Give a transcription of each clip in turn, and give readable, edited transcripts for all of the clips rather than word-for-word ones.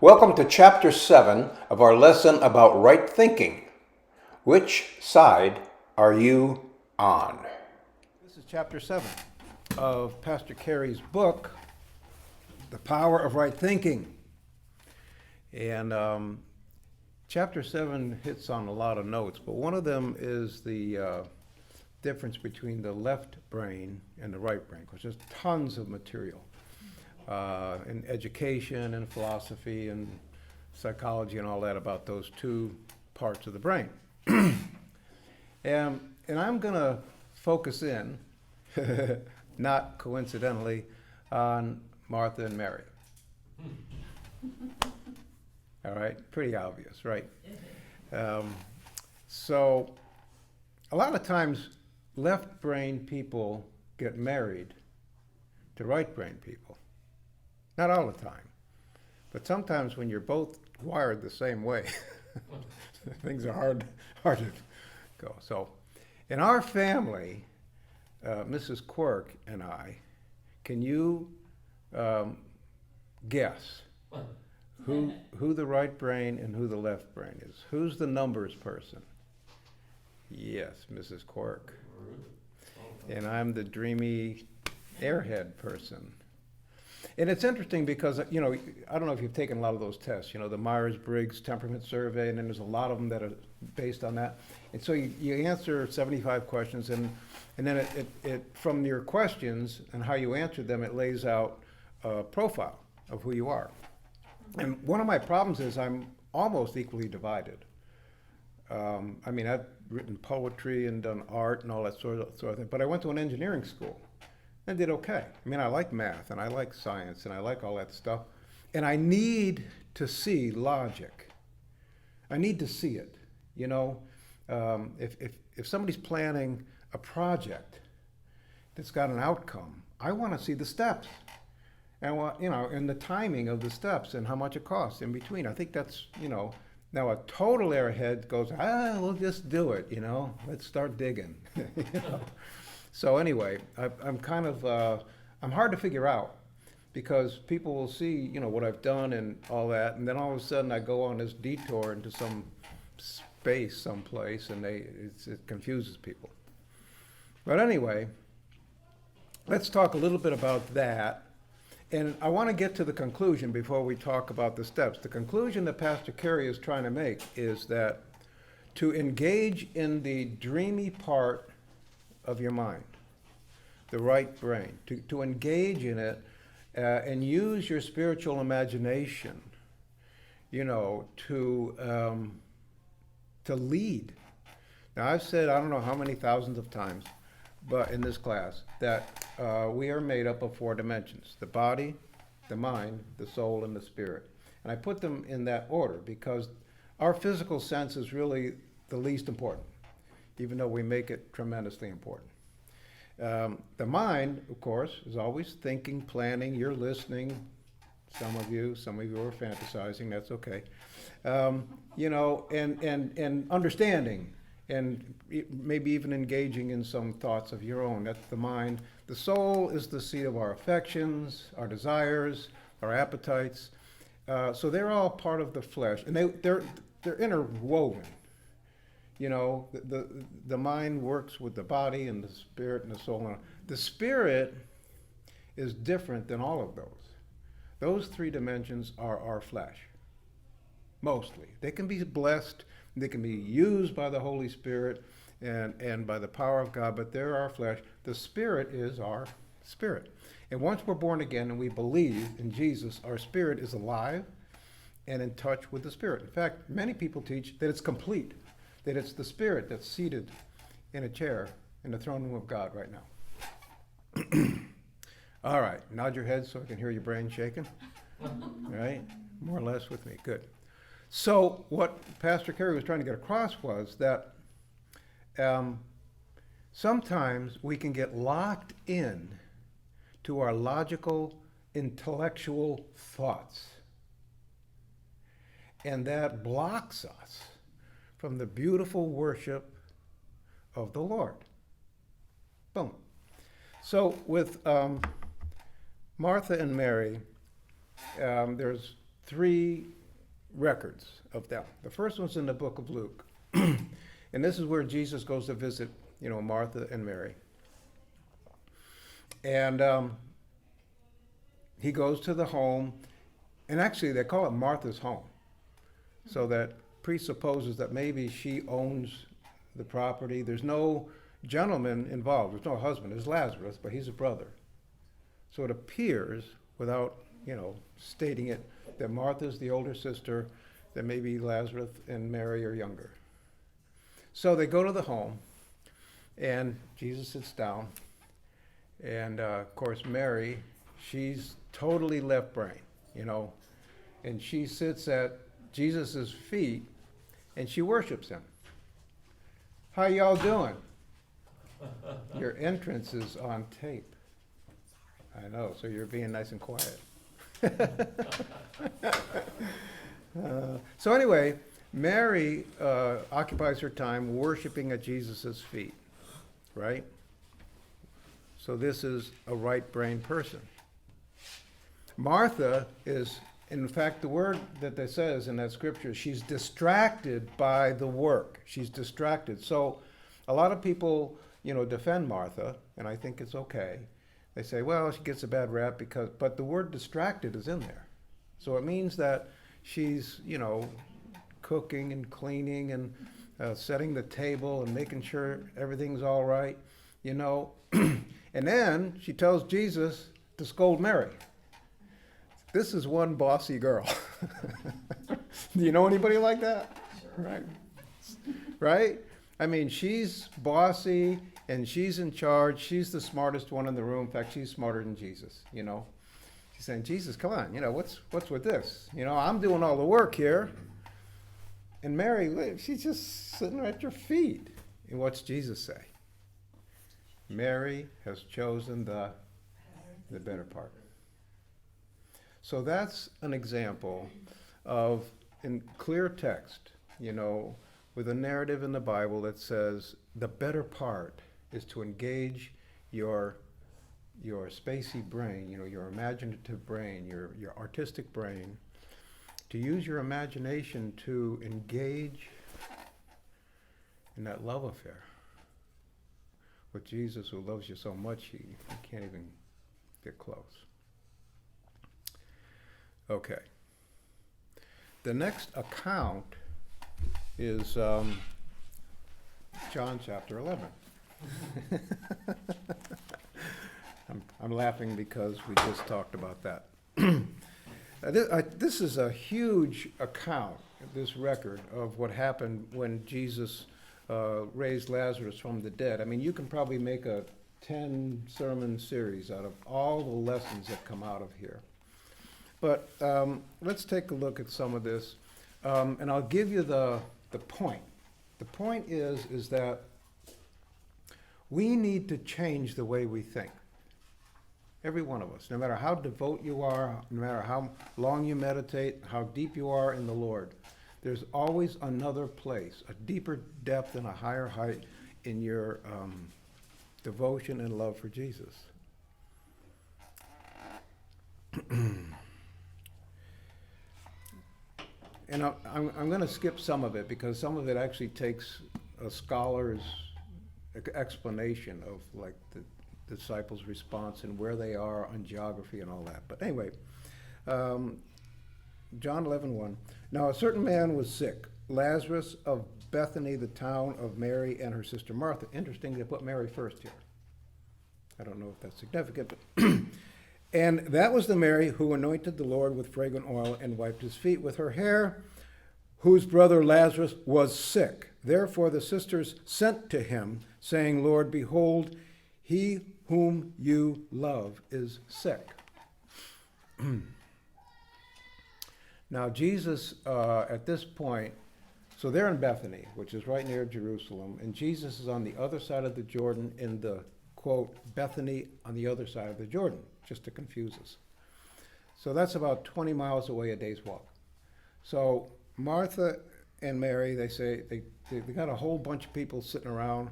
Welcome to Chapter 7 of our lesson about right thinking. Which side are you on? This is Chapter 7 of Pastor Carey's book, The Power of Right Thinking. And Chapter 7 hits on a lot of notes, but one of them is the difference between the left brain and the right brain, because there's tons of material. In education and philosophy and psychology and all that about those two parts of the brain. and I'm going to focus in, not coincidentally, on Martha and Mary. All right, pretty obvious, right? So a lot of times left brain people get married to right brain people. Not all the time, but sometimes when you're both wired the same way, things are hard to go. So, in our family, Mrs. Quirk and I, can you guess who the right brain and who the left brain is? Who's the numbers person? Yes, Mrs. Quirk. And I'm the dreamy airhead person. And it's interesting because, I don't know if you've taken a lot of those tests, the Myers-Briggs temperament survey, and then there's a lot of them that are based on that. And so you answer 75 questions, and then it from your questions and how you answered them, it lays out a profile of who you are. And one of my problems is I'm almost equally divided. I've written poetry and done art and all that sort of thing, but I went to an engineering school. I did okay. I like math and I like science and I like all that stuff. And I need to see logic. I need to see it. If somebody's planning a project that's got an outcome, I want to see the steps. And and the timing of the steps and how much it costs in between. I think that's, now a total airhead goes, we'll just do it, let's start digging. So anyway, I'm kind of, I'm hard to figure out because people will see, what I've done and all that, and then all of a sudden I go on this detour into some space someplace, and it confuses people. But anyway, let's talk a little bit about that. And I want to get to the conclusion before we talk about the steps. The conclusion that Pastor Carey is trying to make is that to engage in the dreamy part of your mind, the right brain, to engage in it and use your spiritual imagination, to lead. Now, I've said, I don't know how many thousands of times, but in this class, that we are made up of 4 dimensions: the body, the mind, the soul, and the spirit. And I put them in that order because our physical sense is really the least important, even though we make it tremendously important. The mind, of course, is always thinking, planning, you're listening. Some of you are fantasizing, that's okay. And understanding, and maybe even engaging in some thoughts of your own. That's the mind. The soul is the seat of our affections, our desires, our appetites. So they're all part of the flesh, and they're interwoven. The mind works with the body and the spirit and the soul. The spirit is different than all of those. Those 3 dimensions are our flesh, mostly. They can be blessed, they can be used by the Holy Spirit and by the power of God, but they're our flesh. The spirit is our spirit. And once we're born again and we believe in Jesus, our spirit is alive and in touch with the spirit. In fact, many people teach that it's complete, that it's the spirit that's seated in a chair in the throne room of God right now. All right, nod your head so I can hear your brain shaking. All right, more or less with me, good. So what Pastor Carey was trying to get across was that sometimes we can get locked in to our logical, intellectual thoughts. And that blocks us from the beautiful worship of the Lord. Boom. So with Martha and Mary, there's three records of them. The first one's in the book of Luke. And this is where Jesus goes to visit, Martha and Mary. And he goes to the home, and actually they call it Martha's home. So that presupposes that maybe she owns the property. There's no gentleman involved. There's no husband. There's Lazarus, but he's a brother. So it appears, without, stating it, that Martha's the older sister, that maybe Lazarus and Mary are younger. So they go to the home, and Jesus sits down. And, of course, Mary, she's totally left brain, and she sits at Jesus' feet, and she worships him. How y'all doing? Your entrance is on tape. I know, so you're being nice and quiet. So anyway, Mary occupies her time worshiping at Jesus' feet, right? So this is a right-brain person. Martha is, in fact, the word that it says in that scripture, she's distracted by the work. She's distracted. So a lot of people, defend Martha, and I think it's okay. They say, well, she gets a bad rap but the word distracted is in there. So it means that she's, cooking and cleaning and setting the table and making sure everything's all right, And then she tells Jesus to scold Mary. This is one bossy girl. Do you know anybody like that? Sure. Right? I mean, she's bossy and she's in charge. She's the smartest one in the room. In fact, she's smarter than Jesus, She's saying, Jesus, come on, what's with this? I'm doing all the work here. And Mary, she's just sitting at your feet. And what's Jesus say? Mary has chosen the better part. So that's an example of, in clear text, with a narrative in the Bible that says the better part is to engage your spacey brain, your imaginative brain, your artistic brain, to use your imagination to engage in that love affair with Jesus, who loves you so much you can't even get close. Okay. The next account is John chapter 11. I'm laughing because we just talked about that. This is a huge account, this record, of what happened when Jesus raised Lazarus from the dead. I mean, you can probably make a 10-sermon series out of all the lessons that come out of here. But let's take a look at some of this, and I'll give you the point. The point is that we need to change the way we think. Every one of us, no matter how devout you are, no matter how long you meditate, how deep you are in the Lord, there's always another place, a deeper depth and a higher height in your devotion and love for Jesus. And I'm going to skip some of it because some of it actually takes a scholar's explanation of like the disciples' response and where they are on geography and all that. But anyway, John 11:1. Now a certain man was sick, Lazarus of Bethany, the town of Mary and her sister Martha. Interesting, they put Mary first here. I don't know if that's significant, but and that was the Mary who anointed the Lord with fragrant oil and wiped his feet with her hair, whose brother Lazarus was sick. Therefore the sisters sent to him, saying, Lord, behold, he whom you love is sick. Now Jesus, at this point, so they're in Bethany, which is right near Jerusalem, and Jesus is on the other side of the Jordan in the, quote, Bethany on the other side of the Jordan, just to confuse us. So that's about 20 miles away, a day's walk. So Martha and Mary, they say, they got a whole bunch of people sitting around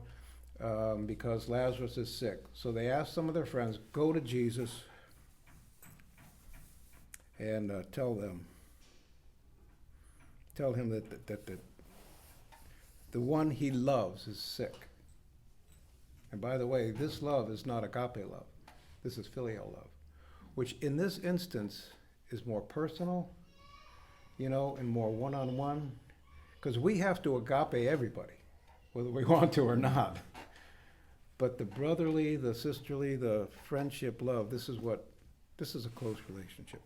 because Lazarus is sick. So they asked some of their friends, go to Jesus and tell them tell him that the one he loves is sick. And by the way, this love is not agape love. This is filial love, which in this instance is more personal, and more one-on-one, because we have to agape everybody, whether we want to or not. But the brotherly, the sisterly, the friendship love, this is a close relationship.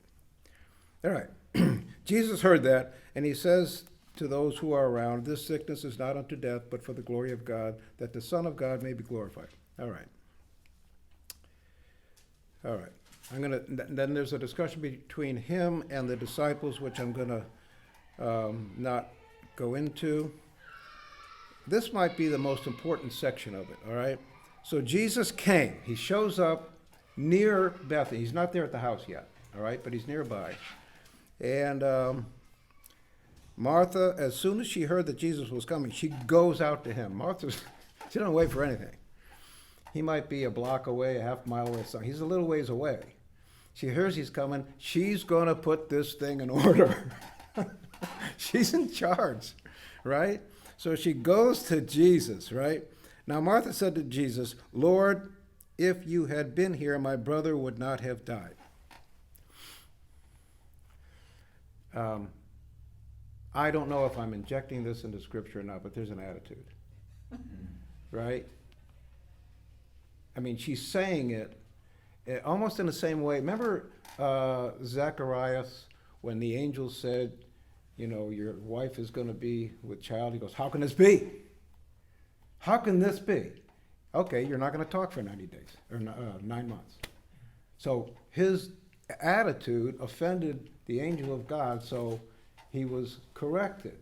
All right. Jesus heard that, and he says to those who are around, this sickness is not unto death, but for the glory of God, that the Son of God may be glorified. All right. All right. Then there's a discussion between him and the disciples, which I'm going to not go into. This might be the most important section of it, all right? So Jesus came. He shows up near Bethany. He's not there at the house yet, all right, but he's nearby. And Martha, as soon as she heard that Jesus was coming, she goes out to him. Martha, she doesn't wait for anything. He might be a block away, a half mile away. So he's a little ways away. She hears he's coming. She's going to put this thing in order. She's in charge, right? So she goes to Jesus, right? Now Martha said to Jesus, Lord, if you had been here, my brother would not have died. I don't know if I'm injecting this into Scripture or not, but there's an attitude, right? I mean, she's saying it almost in the same way. Remember Zacharias, when the angel said, your wife is going to be with child? He goes, how can this be? How can this be? Okay, you're not going to talk for 90 days, or 9 months. So his attitude offended the angel of God, so he was corrected.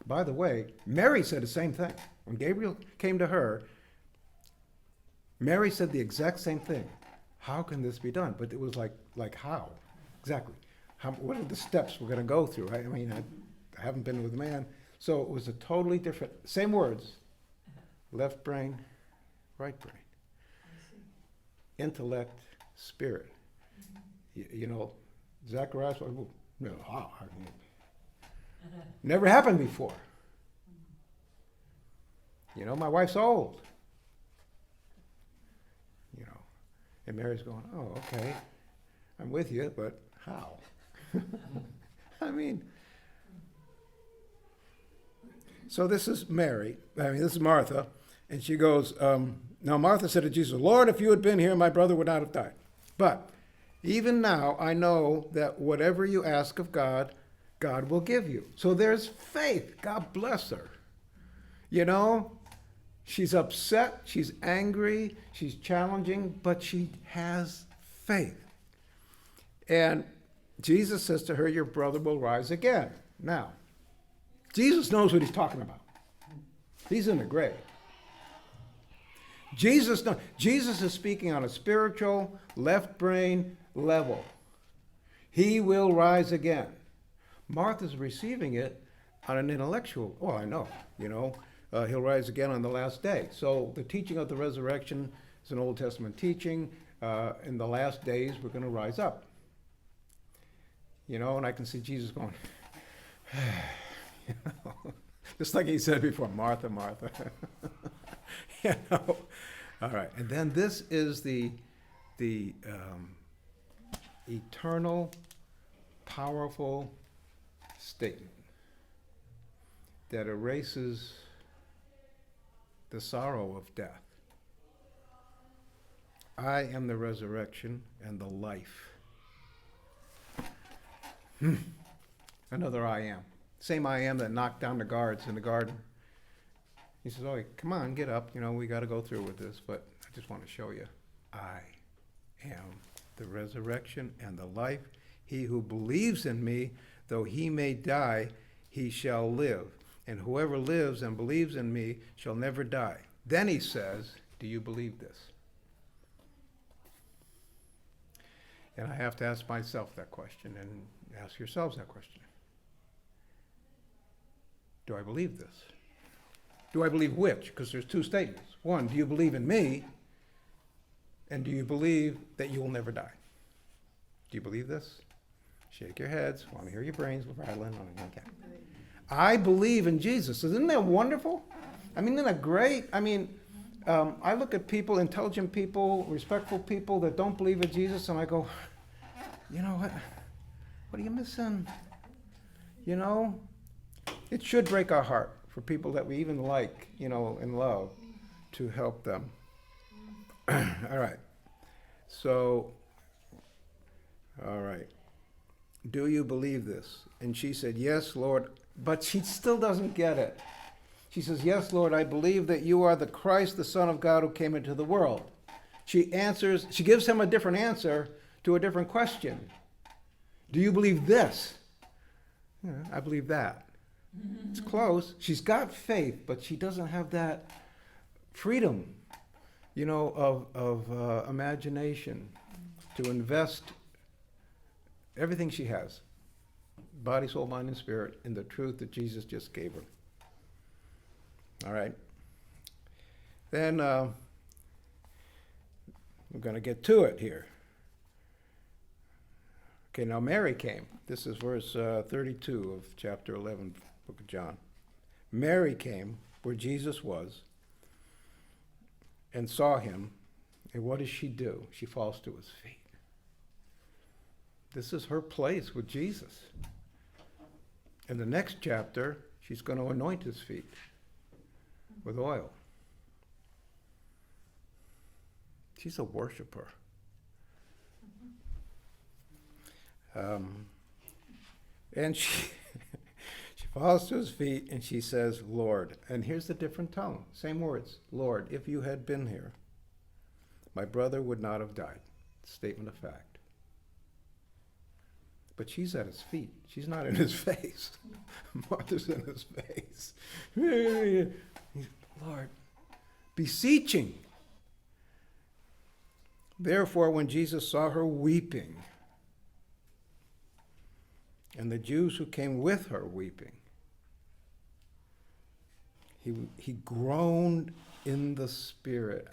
By the way, Mary said the same thing. When Gabriel came to her, Mary said the exact same thing. How can this be done? But it was like how? Exactly. What are the steps we're going to go through? I mean, I haven't been with a man. So it was a totally different, same words. Left brain, right brain. Intellect, spirit. Zacharias, never happened before. My wife's old. And Mary's going, oh, okay, I'm with you, but how? I mean, so this is this is Martha, and she goes, now Martha said to Jesus, Lord, if you had been here, my brother would not have died. But even now I know that whatever you ask of God, God will give you. So there's faith. God bless her. She's upset, she's angry, she's challenging, but she has faith. And Jesus says to her, your brother will rise again. Now, Jesus knows what he's talking about. He's in the grave. Jesus is speaking on a spiritual, left brain level. He will rise again. Martha's receiving it on an intellectual, I know, he'll rise again on the last day. So the teaching of the resurrection is an Old Testament teaching. In the last days, we're going to rise up. And I can see Jesus going, just like he said before, Martha, Martha. All right. And then this is the eternal, powerful statement that erases the sorrow of death. I am the resurrection and the life. Another I am. Same I am that knocked down the guards in the garden. He says, oh, come on, get up. We got to go through with this, but I just want to show you. I am the resurrection and the life. He who believes in me, though he may die, he shall live. And whoever lives and believes in me shall never die. Then he says, do you believe this? And I have to ask myself that question and ask yourselves that question. Do I believe this? Do I believe which? Because there's two statements. One, do you believe in me? And do you believe that you will never die? Do you believe this? Shake your heads. Want to hear your brains rattling. Okay. I believe in Jesus. Isn't that wonderful? I mean, isn't that great? I mean, I look at people, intelligent people, respectful people that don't believe in Jesus, and I go, you know what? What are you missing? You know, it should break our heart for people that we even like, you know, and love, to help them. All right. So, all right. Do you believe this? And she said, yes, Lord. But she still doesn't get it. She says, yes, Lord, I believe that you are the Christ, the Son of God who came into the world. She gives him a different answer to a different question. Do you believe this? Yeah, I believe that. It's close. She's got faith, but she doesn't have that freedom, you know, of imagination to invest everything she has, body, soul, mind, and spirit, in the truth that Jesus just gave her. All right. Then we're going to get to it here. Okay, now Mary came. This is verse 32 of chapter 11, book of John. Mary came where Jesus was and saw him. And what does she do? She falls to his feet. This is her place with Jesus. In the next chapter, she's going to anoint his feet with oil. She's a worshiper. And she falls to his feet and she says, Lord. And here's the different tone. Same words. Lord, if you had been here, my brother would not have died. Statement of fact. But she's at his feet. She's not in his face. Martha's in his face. Lord, beseeching. Therefore, when Jesus saw her weeping, and the Jews who came with her weeping, he groaned in the spirit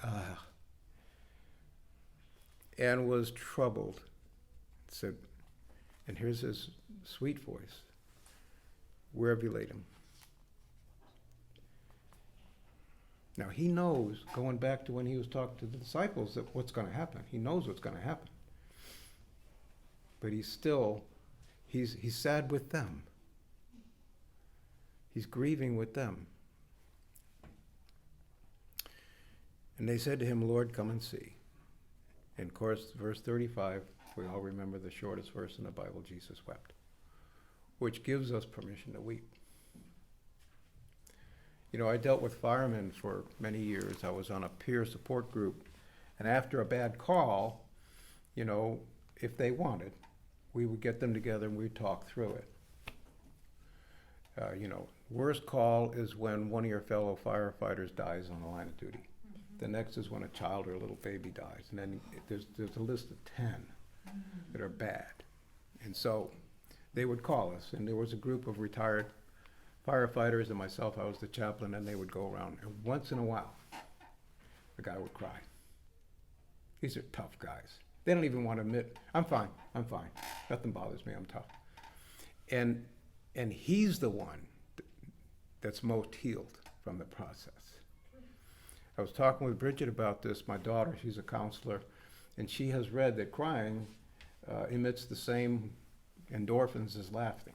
and was troubled. Said, and here's his sweet voice. Where have you laid him? Now he knows, going back to when he was talking to the disciples, that what's going to happen. He knows what's going to happen. But he's sad with them. He's grieving with them. And they said to him, Lord, come and see. And of course, verse 35, we all remember the shortest verse in the Bible, Jesus wept, which gives us permission to weep. You know, I dealt with firemen for many years. I was on a peer support group. And after a bad call, you know, if they wanted, we would get them together and we'd talk through it. You know, worst call is when one of your fellow firefighters dies on the line of duty. The next is when a child or a little baby dies. And then there's a list of 10 that are bad. And so they would call us, and there was a group of retired firefighters and myself. I was the chaplain, and they would go around. And once in a while, the guy would cry. These are tough guys. They don't even want to admit, I'm fine. Nothing bothers me, I'm tough. And he's the one that's most healed from the process. I was talking with Bridget about this, my daughter, she's a counselor, and she has read that crying emits the same endorphins as laughing.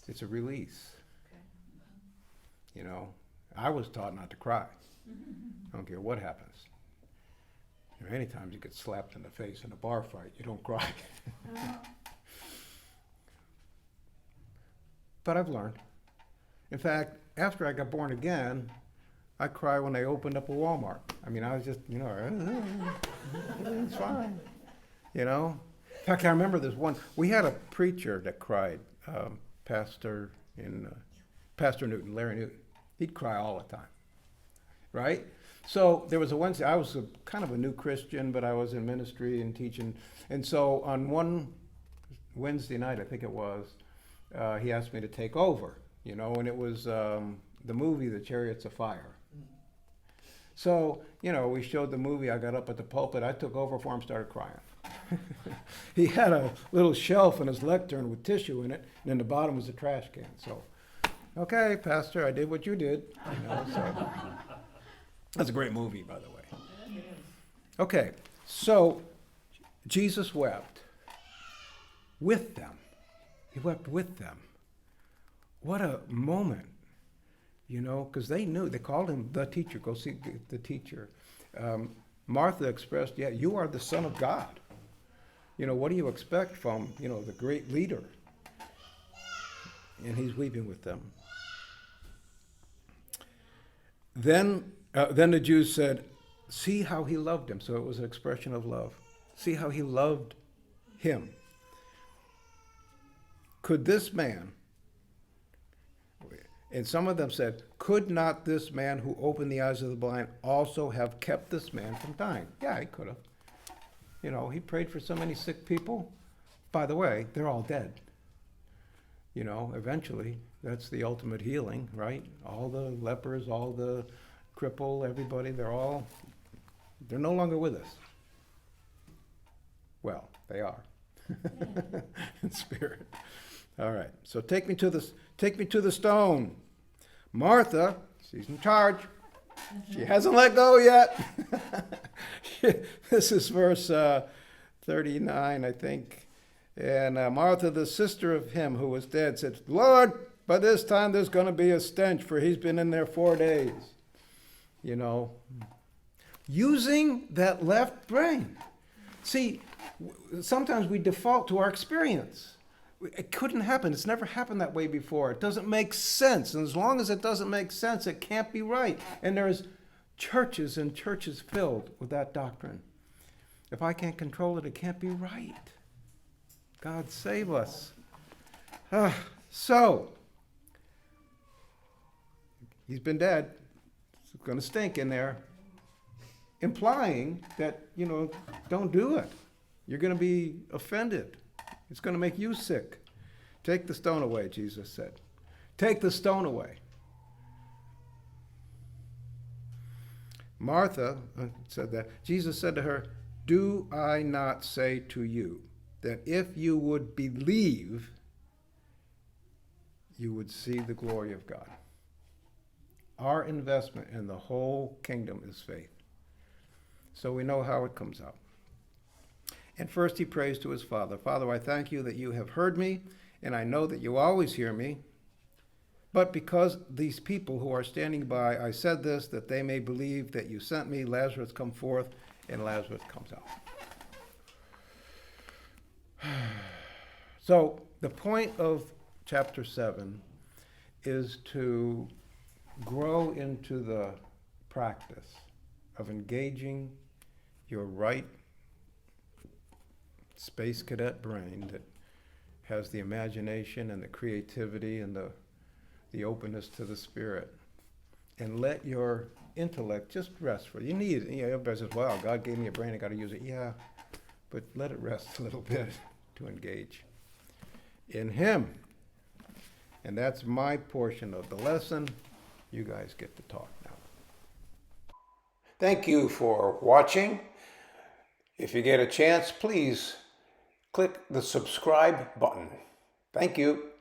It's a release. You know, I was taught not to cry. I don't care what happens. You know, many times you get slapped in the face in a bar fight, you don't cry. But I've learned. In fact, after I got born again, I cry when they opened up a Walmart. I mean, I was just, you know, it's fine, you know. In fact, I remember this one. We had a preacher that cried, Pastor Newton, Larry Newton. He'd cry all the time, right? So there was a Wednesday. I was kind of a new Christian, but I was in ministry and teaching. And so on one Wednesday night, I think it was, he asked me to take over, you know, and it was the movie, The Chariots of Fire. So, you know, we showed the movie. I got up at the pulpit. I took over for him, started crying. He had a little shelf in his lectern with tissue in it, and in the bottom was a trash can. So, okay, Pastor, I did what you did. So. That's a great movie, by the way. Okay, so Jesus wept with them. He wept with them. What a moment, because they knew. They called him the teacher. Go see the teacher. Martha expressed, yeah, you are the Son of God. What do you expect from, the great leader? And he's weeping with them. Then the Jews said, see how he loved him. So it was an expression of love. See how he loved him. Could this man, and some of them said, could not this man who opened the eyes of the blind also have kept this man from dying? Yeah, he could have. He prayed for so many sick people. By the way, they're all dead. Eventually, that's the ultimate healing, right? All the lepers, all the cripple, everybody, they're no longer with us. Well, they are. In spirit. All right. So take me to the stone. Martha, she's in charge. She hasn't let go yet. This is verse 39, I think. And Martha, the sister of him who was dead, said, Lord, by this time there's going to be a stench, for he's been in there 4 days. Using that left brain. See, sometimes we default to our experience. It couldn't happen. It's never happened that way before. It doesn't make sense. And as long as it doesn't make sense, it can't be right. And there's churches and churches filled with that doctrine. If I can't control it, it can't be right. God save us. So, he's been dead. It's going to stink in there. Implying that, don't do it. You're going to be offended. It's going to make you sick. Take the stone away, Jesus said. Take the stone away. Martha said that. Jesus said to her, do I not say to you that if you would believe, you would see the glory of God? Our investment in the whole kingdom is faith. So we know how it comes out. And first he prays to his Father. Father, I thank you that you have heard me, and I know that you always hear me. But because these people who are standing by, I said this, that they may believe that you sent me. Lazarus, come forth, and Lazarus comes out. So the point of chapter 7 is to grow into the practice of engaging your right space cadet brain that has the imagination and the creativity and the openness to the Spirit, and let your intellect just rest for it. You need it. Everybody says, wow, God gave me a brain, I got to use it. Yeah, but let it rest a little bit to engage in Him. And that's my portion of the lesson. You guys get to talk now. Thank you for watching. If you get a chance, please click the subscribe button. Thank you.